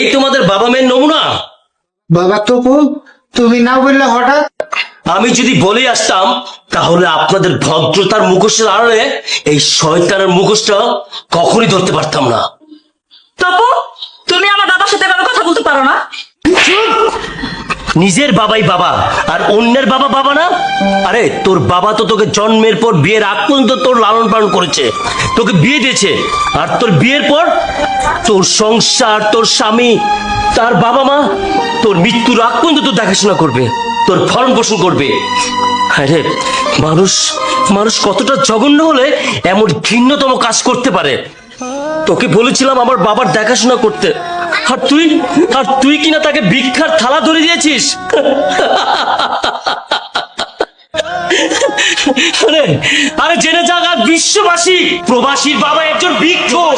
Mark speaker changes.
Speaker 1: এই তোমাদের বাবা মেয়ের নমুনা।
Speaker 2: বাবা তপু, তুমি না বললে হঠাৎ?
Speaker 1: আমি যদি বলে আসতাম তাহলে আপনাদের ভদ্রতার মুখোশের আড়ালে এই শয়তানের মুখোশটা কখনই ধরতে পারতাম না।
Speaker 3: তপু, তুমি আমার বাবার সাথে এভাবে কথা বলতে পারো না।
Speaker 1: নিজের বাবাই বাবা আর অন্যের বাবা বাবা না? আরে তোর বাবা তো তোকে জন্মের পর বিয়ের আগ পর্যন্ত তোর লালন পালন করেছে, তোকে বিয়ে দিয়েছে। আর তোর বিয়ের পর তোর সংসার, তোর স্বামী, তার বাবা মা তোর মৃত্যুর আগ পর্যন্ত তোর দেখাশোনা করবে, তোর ভরণ পোষণ করবে। আরে মানুষ মানুষ কতটা জঘন্য হলে এমন ঘৃণ্যতম কাজ করতে পারে। তোকে বলেছিলাম আমার বাবার দেখাশোনা করতে, আর তুই কিনা তাকে ভিক্ষার থালা ধরে দিয়েছিস। আরে আরে জেনে যাক আর বিশ্ববাসী, প্রবাসীর বাবা একজন ভিক্ষুক।